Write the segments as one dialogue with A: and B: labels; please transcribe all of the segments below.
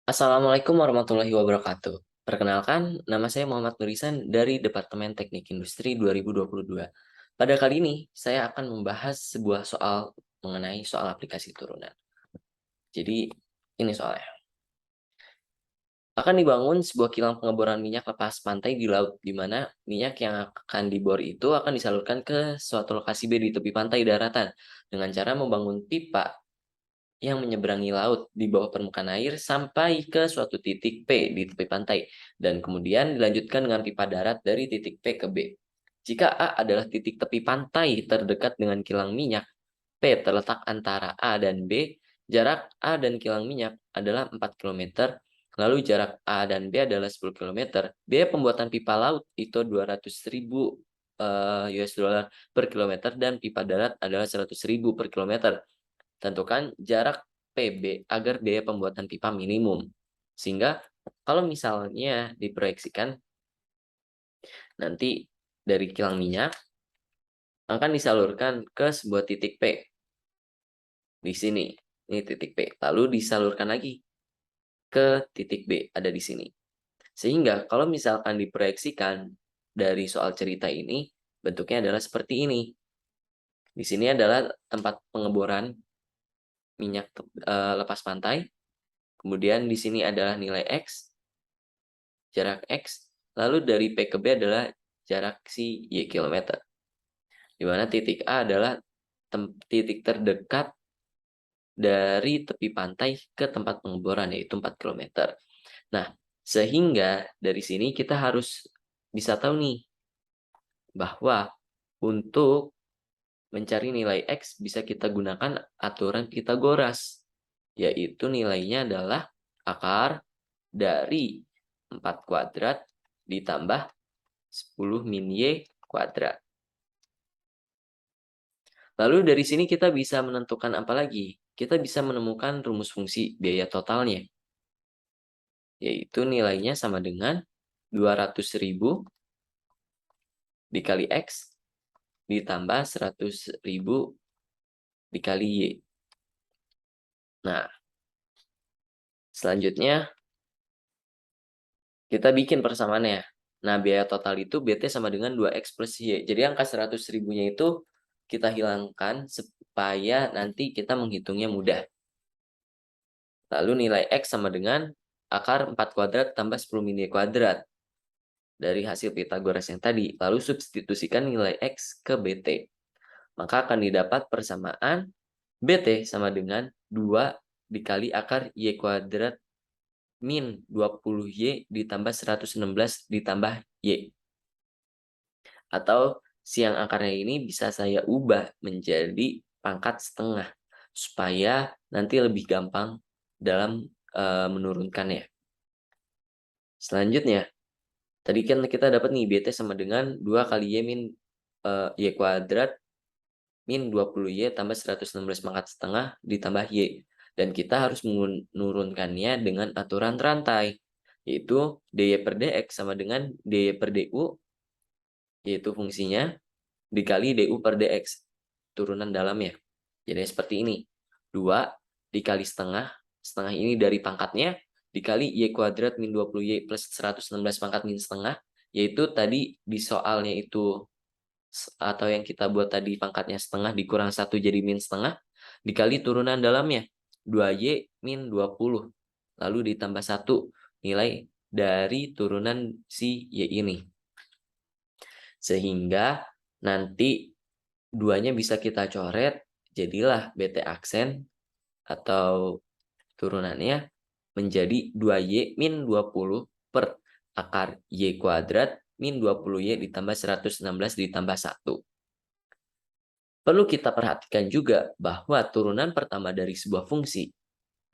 A: Assalamualaikum warahmatullahi wabarakatuh. Perkenalkan, nama saya Muhammad Nurisan dari Departemen Teknik Industri 2022. Pada kali ini, saya akan membahas sebuah soal mengenai soal aplikasi turunan. Jadi, ini soalnya. Akan dibangun sebuah kilang pengeboran minyak lepas pantai di laut, di mana minyak yang akan dibor itu akan disalurkan ke suatu lokasi B di tepi pantai daratan dengan cara membangun pipa yang menyeberangi laut di bawah permukaan air sampai ke suatu titik P di tepi pantai, dan kemudian dilanjutkan dengan pipa darat dari titik P ke B. Jika A adalah titik tepi pantai terdekat dengan kilang minyak, P terletak antara A dan B, jarak A dan kilang minyak adalah 4 kilometer, lalu jarak A dan B adalah 10 kilometer. Biaya pembuatan pipa laut itu 200.000 US dollar per kilometer dan pipa darat adalah 100.000 per kilometer. Tentukan jarak PB agar biaya pembuatan pipa minimum. Sehingga kalau misalnya diproyeksikan nanti dari kilang minyak akan disalurkan ke sebuah titik P. Di sini, ini titik P. Lalu disalurkan lagi ke titik B, ada di sini. Sehingga kalau misalkan diproyeksikan dari soal cerita ini, bentuknya adalah seperti ini. Di sini adalah tempat pengeboran minyak lepas pantai. Kemudian di sini adalah nilai X, jarak X, lalu dari P ke B adalah jarak si Y kilometer. Di mana titik A adalah titik terdekat dari tepi pantai ke tempat pengeboran, yaitu 4 kilometer. Nah, sehingga dari sini kita harus bisa tahu nih, bahwa untuk mencari nilai X bisa kita gunakan aturan Pitagoras, yaitu nilainya adalah akar dari 4 kuadrat ditambah 10 min Y kuadrat. Lalu dari sini kita bisa menentukan apa lagi? Kita bisa menemukan rumus fungsi biaya totalnya, yaitu nilainya sama dengan 200.000 dikali X ditambah 100.000 dikali Y. Nah, selanjutnya kita bikin persamaannya. Nah, biaya total itu BT sama dengan 2X plus Y. Jadi angka 100.000-nya itu kita hilangkan supaya nanti kita menghitungnya mudah. Lalu nilai X sama dengan akar 4 kuadrat tambah 10 min Y kuadrat dari hasil Pitagoras yang tadi. Lalu substitusikan nilai X ke BT. Maka akan didapat persamaan BT sama dengan 2 dikali akar Y kuadrat min 20Y ditambah 116 ditambah Y. Atau siang akarnya ini bisa saya ubah menjadi pangkat setengah, supaya nanti lebih gampang dalam menurunkannya. Selanjutnya, tadi kan kita dapat nih BT sama dengan 2 kali Y min Y kuadrat min 20Y tambah 116 pangkat setengah ditambah Y. Dan kita harus menurunkannya dengan aturan rantai, yaitu DY per DX sama dengan DY per DU, yaitu fungsinya, dikali DU per DX, turunan dalamnya. Jadi seperti ini. 2 dikali setengah, setengah ini dari pangkatnya, dikali Y kuadrat min 20Y plus 116 pangkat min setengah, yaitu tadi di soalnya itu, atau yang kita buat tadi pangkatnya setengah dikurang 1 jadi min setengah, dikali turunan dalamnya 2Y min 20, lalu ditambah 1 nilai dari turunan si Y ini. Sehingga nanti duanya bisa kita coret, jadilah BT aksen atau turunannya menjadi 2Y min 20 per akar Y kuadrat min 20Y ditambah 116 ditambah 1. Perlu kita perhatikan juga bahwa turunan pertama dari sebuah fungsi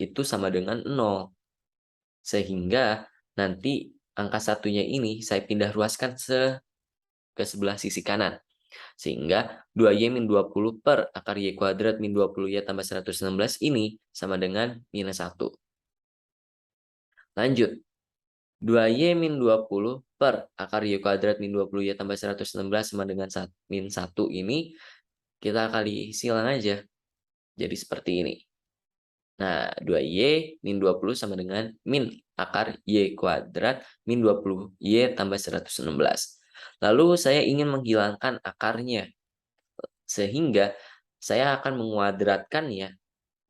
A: itu sama dengan 0. Sehingga nanti angka satunya ini saya pindah ruaskan ke sebelah sisi kanan. Sehingga 2Y min 20 per akar Y kuadrat min 20Y tambah 116 ini sama dengan minus 1. Lanjut. 2Y min 20 per akar Y kuadrat min 20Y tambah 116 sama dengan min 1 ini kita kali silang aja. Jadi seperti ini. Nah, 2Y min 20 sama dengan min akar Y kuadrat min 20Y tambah 116. Lalu saya ingin menghilangkan akarnya, sehingga saya akan menguadratkan ya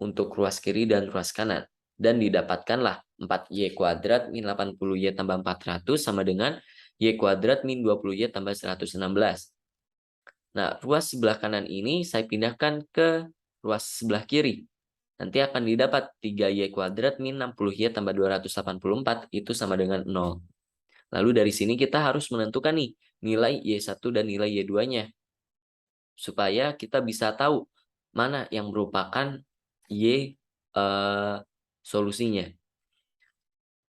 A: untuk ruas kiri dan ruas kanan. Dan didapatkanlah 4Y kuadrat min 80Y tambah 400 sama dengan Y kuadrat min 20Y tambah 116. Nah, ruas sebelah kanan ini saya pindahkan ke ruas sebelah kiri. Nanti akan didapat 3Y kuadrat min 60Y tambah 284 itu sama dengan 0. Lalu dari sini kita harus menentukan nih nilai Y1 dan nilai Y2-nya. Supaya kita bisa tahu mana yang merupakan Y solusinya.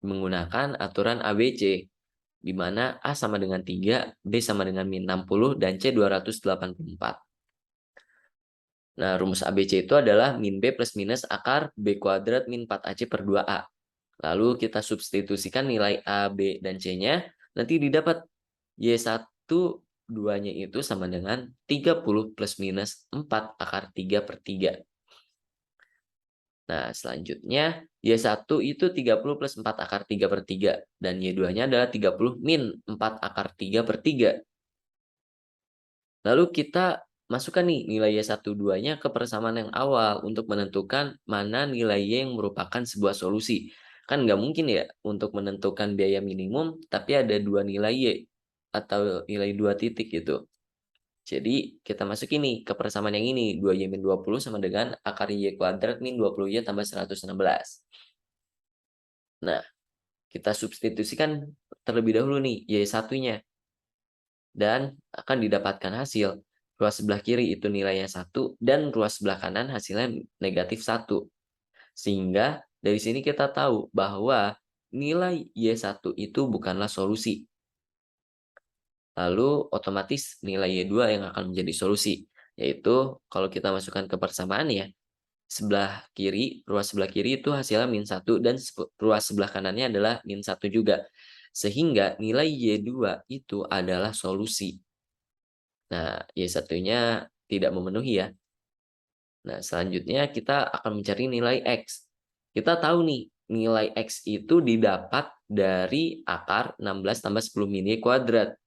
A: Menggunakan aturan ABC, di mana A sama dengan 3, B sama dengan min 60, dan C 284. Nah, rumus ABC itu adalah min B plus minus akar B kuadrat min 4AC per 2A. Lalu kita substitusikan nilai A, B, dan C-nya. Nanti didapat Y1 2-nya itu sama dengan 30 plus minus 4 akar 3 per 3. Nah, selanjutnya Y1 itu 30 plus 4 akar 3 per 3. Dan Y2-nya adalah 30 min 4 akar 3 per 3. Lalu kita masukkan nih nilai Y1 2-nya ke persamaan yang awal untuk menentukan mana nilai Y yang merupakan sebuah solusi. Kan nggak mungkin ya untuk menentukan biaya minimum, tapi ada dua nilai Y atau nilai 2 titik gitu. Jadi kita masukin nih ke persamaan yang ini. 2Y min 20 sama dengan akar Y kuadrat min 20Y tambah 116. Nah, kita substitusikan terlebih dahulu nih Y1-nya. Dan akan didapatkan hasil. Ruas sebelah kiri itu nilainya 1, dan ruas sebelah kanan hasilnya negatif 1. Sehingga dari sini kita tahu bahwa nilai Y1 itu bukanlah solusi. Lalu otomatis nilai Y2 yang akan menjadi solusi. Yaitu kalau kita masukkan ke persamaan ya, ruas sebelah kiri itu hasilnya min 1, dan ruas sebelah kanannya adalah min 1 juga. Sehingga nilai Y2 itu adalah solusi. Nah, Y1-nya tidak memenuhi ya. Nah, selanjutnya kita akan mencari nilai X. Kita tahu nih, nilai X itu didapat dari akar 16 tambah 10 min Y kuadrat.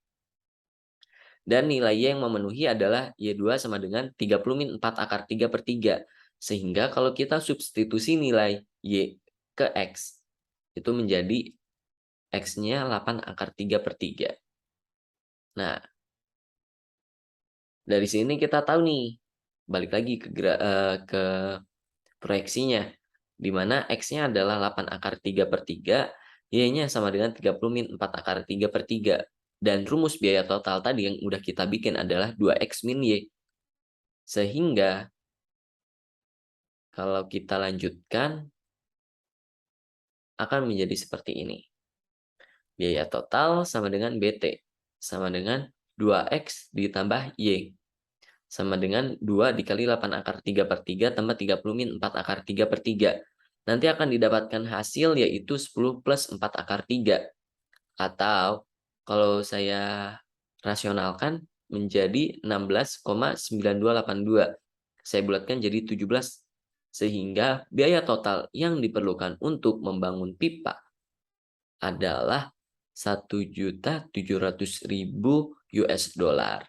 A: Dan nilai Y yang memenuhi adalah Y2 sama dengan 30 min 4 akar 3 per 3. Sehingga kalau kita substitusi nilai Y ke X, itu menjadi X-nya 8 akar 3 per 3. Nah, dari sini kita tahu nih, balik lagi ke proyeksinya, di mana X-nya adalah 8 akar 3 per 3, Y-nya sama dengan 30 min 4 akar 3 per 3. Dan rumus biaya total tadi yang udah kita bikin adalah 2X min Y. Sehingga kalau kita lanjutkan, akan menjadi seperti ini. Biaya total sama dengan BT, sama dengan 2X ditambah Y, sama dengan 2 dikali 8 akar 3 per 3 tambah 30 min 4 akar 3 per 3. Nanti akan didapatkan hasil yaitu 10 plus 4 akar 3. Atau kalau saya rasionalkan menjadi 16,9282. Saya bulatkan jadi 17. Sehingga biaya total yang diperlukan untuk membangun pipa adalah 1.700.000 US dollar.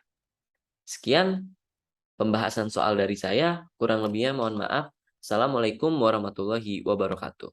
A: Sekian pembahasan soal dari saya, kurang lebihnya mohon maaf. Assalamualaikum warahmatullahi wabarakatuh.